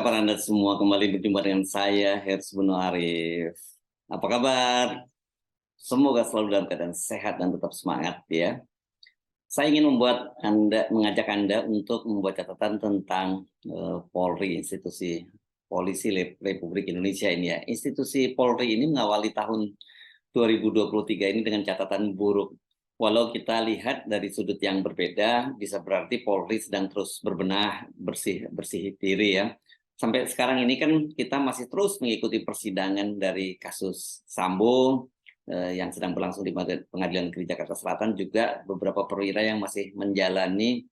kabar Anda semua? Kembali berjumpa dengan saya, Hersy Buno Arif. Apa kabar? Semoga selalu dalam keadaan sehat dan tetap semangat ya. Saya ingin mengajak Anda untuk membuat catatan tentang Polri, institusi Polisi Republik Indonesia ini ya. Institusi Polri ini mengawali tahun 2023 ini dengan catatan buruk. Walau kita lihat dari sudut yang berbeda, bisa berarti Polri sedang terus berbenah, bersih diri ya. Sampai sekarang ini kan kita masih terus mengikuti persidangan dari kasus Sambo yang sedang berlangsung di Pengadilan Negeri Jakarta Selatan, juga beberapa perwira yang masih menjalani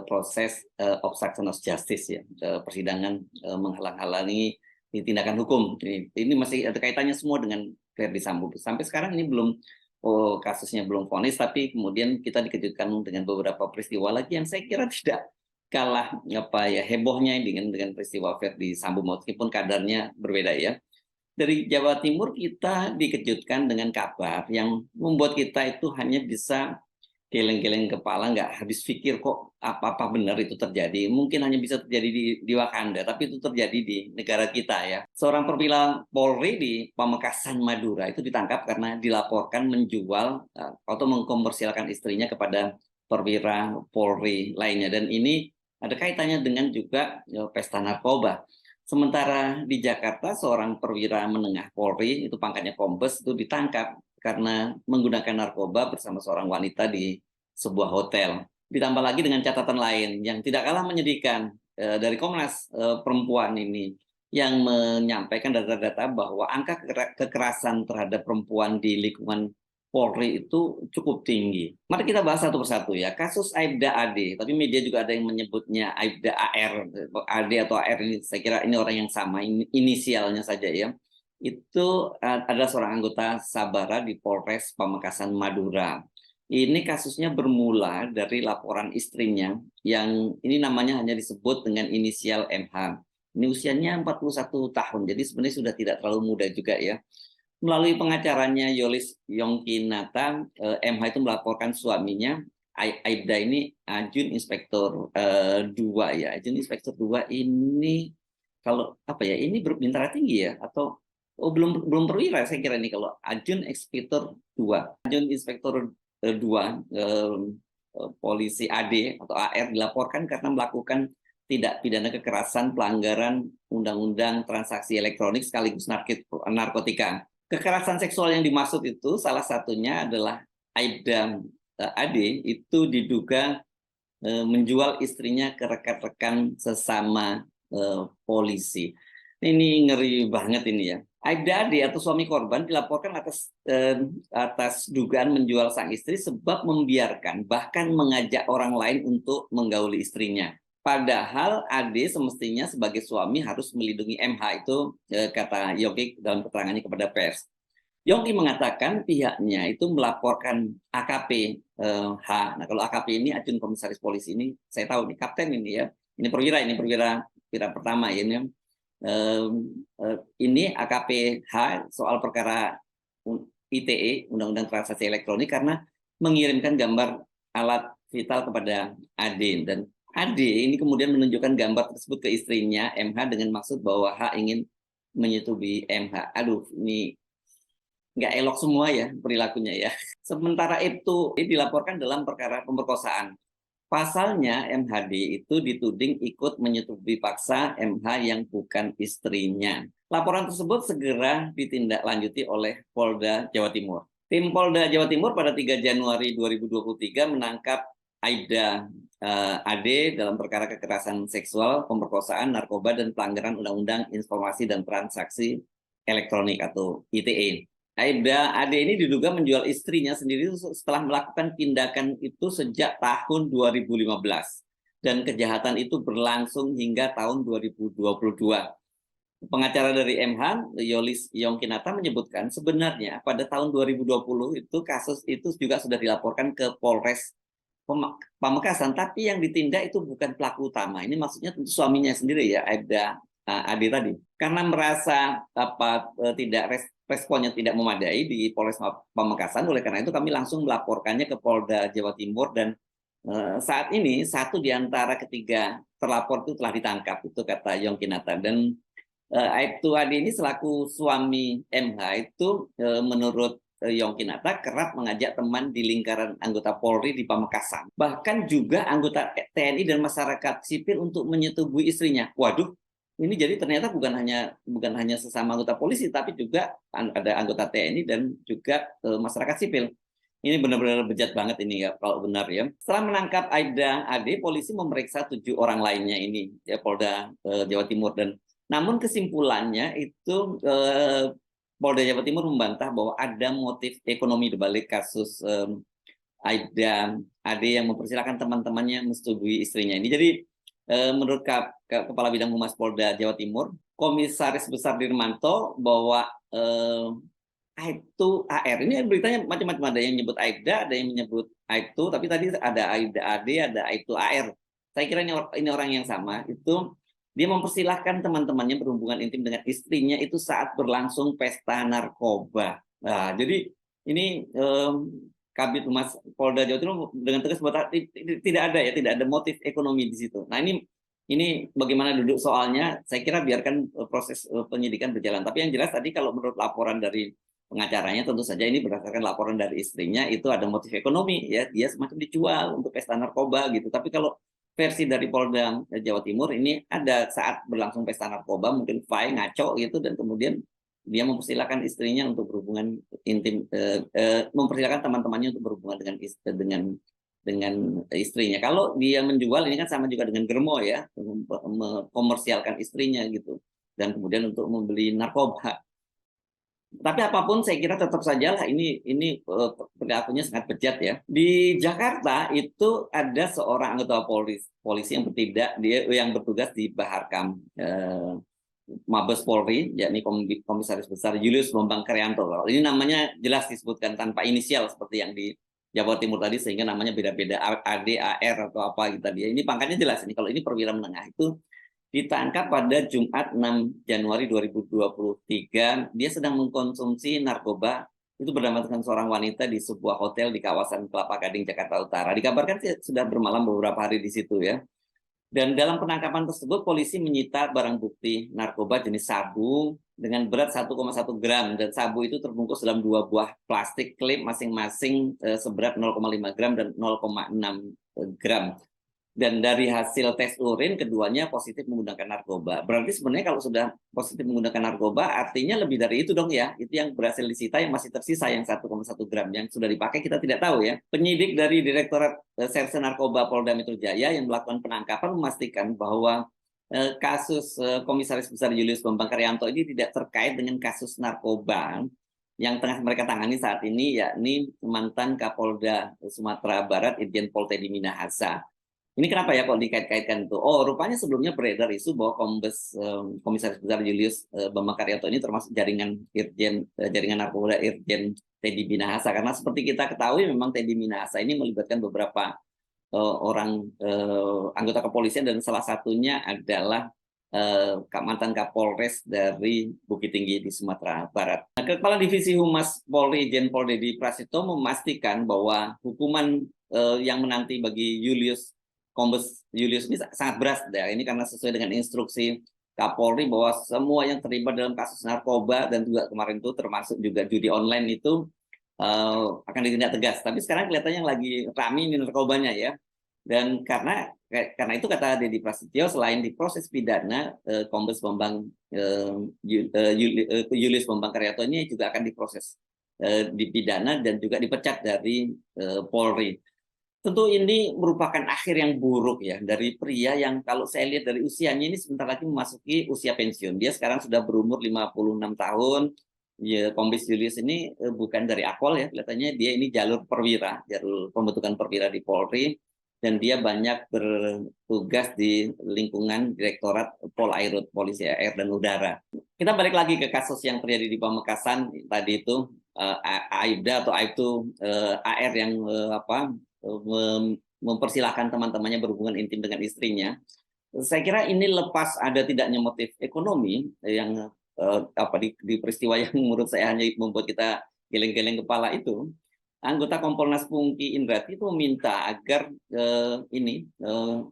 proses obstruction of justice ya, persidangan menghalang-halangi tindakan hukum. Ini masih ada kaitannya semua dengan Verdi Sambo. Sampai sekarang ini kasusnya belum vonis, tapi kemudian kita dikejutkan dengan beberapa peristiwa lagi yang saya kira tidak kalah hebohnya dengan peristiwa Verdi Sambo, meskipun kadarnya berbeda ya. Dari Jawa Timur kita dikejutkan dengan kabar yang membuat kita itu hanya bisa geleng-geleng kepala, nggak habis pikir kok apa benar itu terjadi. Mungkin hanya bisa terjadi di Wakanda, tapi itu terjadi di negara kita ya. Seorang perwira Polri di Pamekasan, Madura itu ditangkap karena dilaporkan menjual atau mengkomersialkan istrinya kepada perwira Polri lainnya. Dan ini ada kaitannya dengan juga pesta narkoba. Sementara di Jakarta, seorang perwira menengah Polri, itu pangkatnya Kombes, itu ditangkap karena menggunakan narkoba bersama seorang wanita di sebuah hotel. Ditambah lagi dengan catatan lain yang tidak kalah menyedihkan dari Komnas Perempuan ini, yang menyampaikan data-data bahwa angka kekerasan terhadap perempuan di lingkungan Polri itu cukup tinggi. Mari kita bahas satu persatu ya. Kasus Aibda AD, tapi media juga ada yang menyebutnya Aibda AR. AD atau AR ini saya kira ini orang yang sama, inisialnya saja ya. Itu adalah seorang anggota Sabara di Polres Pamekasan, Madura. Ini kasusnya bermula dari laporan istrinya yang ini namanya hanya disebut dengan inisial MH. Ini usianya 41 tahun, jadi sebenarnya sudah tidak terlalu muda juga ya. Melalui pengacaranya Yolis Yongkinata, MH itu melaporkan suaminya Aibda ini Ajun Inspektur 2 ya. Ajun Inspektur 2 ini kalau ini berbintara tinggi ya, atau belum perwira saya kira ini kalau Ajun Inspektur 2. Ajun Inspektur 2 polisi AD atau AR dilaporkan karena melakukan tindak pidana kekerasan pelanggaran Undang-Undang Transaksi Elektronik sekaligus narkotika. Kekerasan seksual yang dimaksud itu salah satunya adalah Aibda AD itu diduga menjual istrinya ke rekan-rekan sesama polisi. Ini ngeri banget ini ya. Aibda AD atau suami korban dilaporkan atas dugaan menjual sang istri sebab membiarkan bahkan mengajak orang lain untuk menggauli istrinya. Padahal Ade semestinya sebagai suami harus melindungi MH, itu kata Yogi dalam keterangannya kepada pers. Yogi mengatakan pihaknya itu melaporkan AKP H. Nah, kalau AKP ini Ajun Komisaris Polisi ini saya tahu nih, kapten ini ya. Ini perwira pertama ya, ini. Ini AKP H soal perkara ITE, Undang-Undang Transaksi Elektronik, karena mengirimkan gambar alat vital kepada Ade, dan Ade ini kemudian menunjukkan gambar tersebut ke istrinya MH dengan maksud bahwa H ingin menyetubuhi MH. Aduh, ini nggak elok semua ya perilakunya ya. Sementara itu dilaporkan dalam perkara pemerkosaan. Pasalnya MHD itu dituding ikut menyetubuhi paksa MH yang bukan istrinya. Laporan tersebut segera ditindaklanjuti oleh Polda Jawa Timur. Tim Polda Jawa Timur pada 3 Januari 2023 menangkap Aibda AD dalam perkara kekerasan seksual, pemerkosaan, narkoba, dan pelanggaran Undang-Undang Informasi dan Transaksi Elektronik atau ITE. Aibda AD ini diduga menjual istrinya sendiri setelah melakukan tindakan itu sejak tahun 2015. Dan kejahatan itu berlangsung hingga tahun 2022. Pengacara dari MH, Yolis Yongkinata, menyebutkan sebenarnya pada tahun 2020 itu kasus itu juga sudah dilaporkan ke Polres Pamekasan, tapi yang ditindak itu bukan pelaku utama. Ini maksudnya suaminya sendiri ya, Aibda Ade tadi. Karena merasa responnya tidak memadai di Polres Pamekasan, oleh karena itu kami langsung melaporkannya ke Polda Jawa Timur, dan saat ini satu di antara ketiga terlapor itu telah ditangkap, itu kata Yongkinata. Dan Aibtu Ade ini selaku suami MH itu menurut Yongkinata kerap mengajak teman di lingkaran anggota Polri di Pamekasan. Bahkan juga anggota TNI dan masyarakat sipil untuk menyetubui istrinya. Waduh, ini jadi ternyata bukan hanya sesama anggota polisi, tapi juga ada anggota TNI dan juga masyarakat sipil. Ini benar-benar bejat banget ini ya kalau benar ya. Setelah menangkap Aibda Ade, polisi memeriksa 7 orang lainnya ini ya Polda Jawa Timur, dan namun kesimpulannya itu Polda Jawa Timur membantah bahwa ada motif ekonomi di balik kasus Aibda Ade yang mempersilahkan teman-temannya menyetujui istrinya ini. Jadi menurut Kepala Bidang Humas Polda Jawa Timur, Komisaris Besar Dirmanto, bahwa Aibtu AR ini beritanya macam-macam, ada yang menyebut Aibda, ada yang menyebut Aibtu, tapi tadi ada Aibda AD, ada Aibtu AR. Saya kira ini orang yang sama. Itu dia mempersilahkan teman-temannya berhubungan intim dengan istrinya itu saat berlangsung pesta narkoba. Nah, jadi ini Kabid Humas Polda Jawa Timur dengan tegas tidak ada motif ekonomi di situ. Nah, ini bagaimana duduk soalnya, saya kira biarkan proses penyidikan berjalan. Tapi yang jelas tadi kalau menurut laporan dari pengacaranya, tentu saja ini berdasarkan laporan dari istrinya, itu ada motif ekonomi ya, dia semacam dijual untuk pesta narkoba gitu. Tapi kalau versi dari Polda Jawa Timur, ini ada saat berlangsung pesta narkoba, mungkin Fai ngaco gitu, dan kemudian dia mempersilahkan istrinya untuk berhubungan intim, mempersilahkan teman-temannya untuk berhubungan dengan istrinya. Kalau dia menjual, ini kan sama juga dengan Germo ya, mengkomersialkan istrinya gitu, dan kemudian untuk membeli narkoba. Tapi apapun saya kira tetap saja lah ini perilakunya sangat bejat ya. Di Jakarta itu ada seorang anggota polisi yang bertugas di Baharkam Mabes Polri, yakni Komisaris Besar Julius Bambang Kriyanto. Ini namanya jelas disebutkan tanpa inisial seperti yang di Jawa Timur tadi, sehingga namanya beda-beda, AD, AR atau apa gitu tadi. Ini pangkatnya jelas ini. Kalau ini perwira menengah, itu ditangkap pada Jumat 6 Januari 2023. Dia sedang mengkonsumsi narkoba itu bersama dengan seorang wanita di sebuah hotel di kawasan Kelapa Gading, Jakarta Utara. Dikabarkan sudah bermalam beberapa hari di situ ya. Dan dalam penangkapan tersebut, polisi menyita barang bukti narkoba jenis sabu dengan berat 1,1 gram, dan sabu itu terbungkus dalam 2 buah plastik klip masing-masing seberat 0,5 gram dan 0,6 gram. Dan dari hasil tes urin, keduanya positif menggunakan narkoba. Berarti sebenarnya kalau sudah positif menggunakan narkoba, artinya lebih dari itu dong ya. Itu yang berhasil disita, yang masih tersisa yang 1,1 gram. Yang sudah dipakai kita tidak tahu ya. Penyidik dari Direktorat Serse Narkoba Polda Metro Jaya yang melakukan penangkapan memastikan bahwa kasus Komisaris Besar Julius Bambang Kriyanto ini tidak terkait dengan kasus narkoba yang tengah mereka tangani saat ini, yakni mantan Kapolda Sumatera Barat Irjen Pol Teddy Minahasa. Ini kenapa ya kok dikait-kaitkan itu? Oh, rupanya sebelumnya beredar isu bahwa Komisaris Besar Julius Bambang Kriyanto ini termasuk jaringan narkoba Irjen Teddy Minahasa. Karena seperti kita ketahui, memang Teddy Minahasa ini melibatkan beberapa orang anggota kepolisian, dan salah satunya adalah mantan Kapolres dari Bukit Tinggi di Sumatera Barat. Nah, Kepala Divisi Humas Polri Irjen Pol Deddy Prasetyo memastikan bahwa hukuman yang menanti bagi Kombes Julius ini sangat berat ya. Ini karena sesuai dengan instruksi Kapolri bahwa semua yang terlibat dalam kasus narkoba dan juga kemarin itu termasuk juga judi online itu akan ditindak tegas. Tapi sekarang kelihatannya lagi ramai ini narkobanya ya. Dan karena itu kata Deddy Prasetyo, selain diproses pidana, Kombes Bambang Julius Bambang Kriyanto ini juga akan diproses dipidana dan juga dipecat dari Polri. Tentu ini merupakan akhir yang buruk ya dari pria yang kalau saya lihat dari usianya ini sebentar lagi memasuki usia pensiun. Dia sekarang sudah berumur 56 tahun. Ya, Kombes Julius ini bukan dari Akpol ya, kelihatannya dia ini jalur perwira, jalur pembentukan perwira di Polri, dan dia banyak bertugas di lingkungan Direktorat Polairut, Polisi Air dan Udara. Kita balik lagi ke kasus yang terjadi di Pamekasan tadi itu, Aibda atau Aibtu AR yang mempersilahkan teman-temannya berhubungan intim dengan istrinya. Saya kira ini lepas ada tidaknya motif ekonomi yang di peristiwa yang menurut saya hanya membuat kita geleng-geleng kepala itu. anggota Kompolnas Pungki Indrati itu meminta agar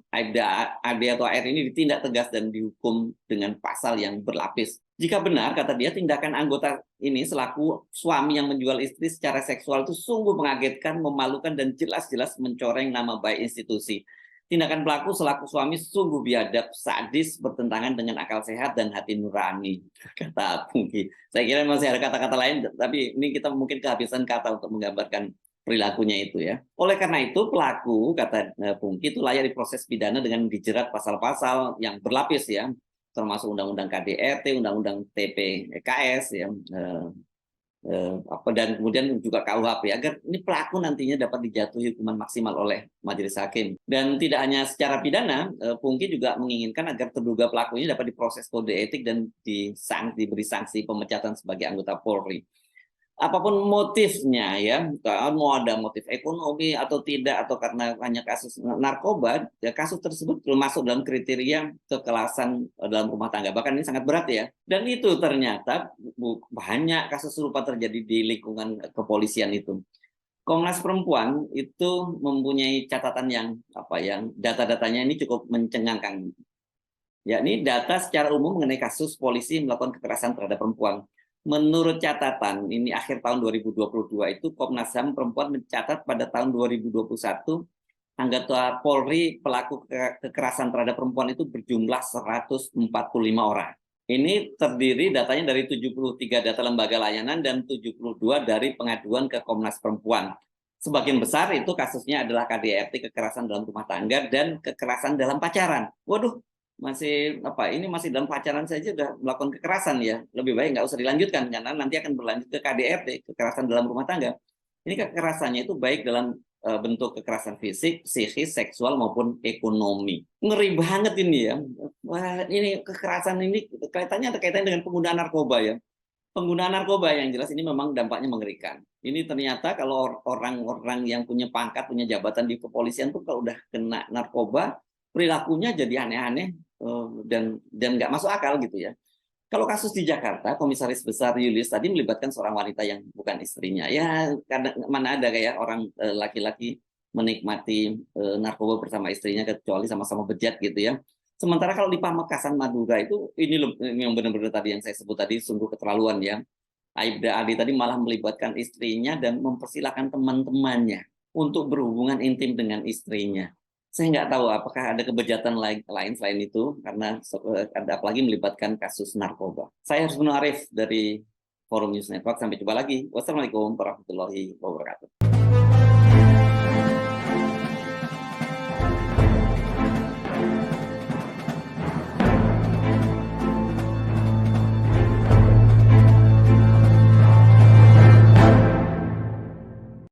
ABD atau AR ini ditindak tegas dan dihukum dengan pasal yang berlapis. Jika benar, kata dia, tindakan anggota ini selaku suami yang menjual istri secara seksual itu sungguh mengagetkan, memalukan, dan jelas-jelas mencoreng nama baik institusi. Tindakan pelaku selaku suami sungguh biadab, sadis, bertentangan dengan akal sehat dan hati nurani, kata Pungki. Saya kira masih ada kata-kata lain, tapi ini kita mungkin kehabisan kata untuk menggambarkan perilakunya itu ya. Oleh karena itu pelaku, kata Pungki, itu layak diproses pidana dengan dijerat pasal-pasal yang berlapis ya, termasuk Undang-Undang KDRT, Undang-Undang TPKS ya, dan kemudian juga KUHP agar ini pelaku nantinya dapat dijatuhi hukuman maksimal oleh majelis hakim. Dan tidak hanya secara pidana, Pungki juga menginginkan agar terduga pelakunya dapat diproses kode etik dan diberi sanksi pemecatan sebagai anggota Polri. Apapun motifnya ya, mau ada motif ekonomi atau tidak, atau karena hanya kasus narkoba, ya kasus tersebut belum masuk dalam kriteria kekerasan dalam rumah tangga. Bahkan ini sangat berat ya. Dan itu ternyata banyak kasus serupa terjadi di lingkungan kepolisian itu. Komnas Perempuan itu mempunyai catatan yang data-datanya ini cukup mencengangkan. Yakni data secara umum mengenai kasus polisi melakukan kekerasan terhadap perempuan. Menurut catatan, ini akhir tahun 2022 itu Komnas HAM Perempuan mencatat pada tahun 2021 anggota Polri pelaku kekerasan terhadap perempuan itu berjumlah 145 orang. Ini terdiri datanya dari 73 data lembaga layanan dan 72 dari pengaduan ke Komnas Perempuan. Sebagian besar itu kasusnya adalah KDRT, kekerasan dalam rumah tangga, dan kekerasan dalam pacaran. Waduh, ini masih dalam pacaran saja sudah melakukan kekerasan ya, lebih baik nggak usah dilanjutkan karena nanti akan berlanjut ke KDRT, kekerasan dalam rumah tangga. Ini kekerasannya itu baik dalam bentuk kekerasan fisik, psikis, seksual maupun ekonomi. Ngeri banget ini ya. Wah, ini kekerasan ini kaitannya dengan penggunaan narkoba ya. Penggunaan narkoba yang jelas ini memang dampaknya mengerikan. Ini ternyata kalau orang-orang yang punya pangkat, punya jabatan di kepolisian tuh kalau udah kena narkoba, perilakunya jadi aneh-aneh dan nggak masuk akal gitu ya. Kalau kasus di Jakarta, Komisaris Besar Julius tadi melibatkan seorang wanita yang bukan istrinya. Ya, mana ada kayak orang laki-laki menikmati narkoba bersama istrinya kecuali sama-sama bejat gitu ya. Sementara kalau di Pamekasan Madura itu ini yang benar-benar tadi yang saya sebut tadi sungguh keterlaluan ya. Aibda Adi tadi malah melibatkan istrinya dan mempersilahkan teman-temannya untuk berhubungan intim dengan istrinya. Saya nggak tahu apakah ada kebejatan lain selain itu, karena ada apalagi melibatkan kasus narkoba. Saya Hersbunur Arif dari Forum News Network. Sampai jumpa lagi. Wassalamualaikum warahmatullahi wabarakatuh.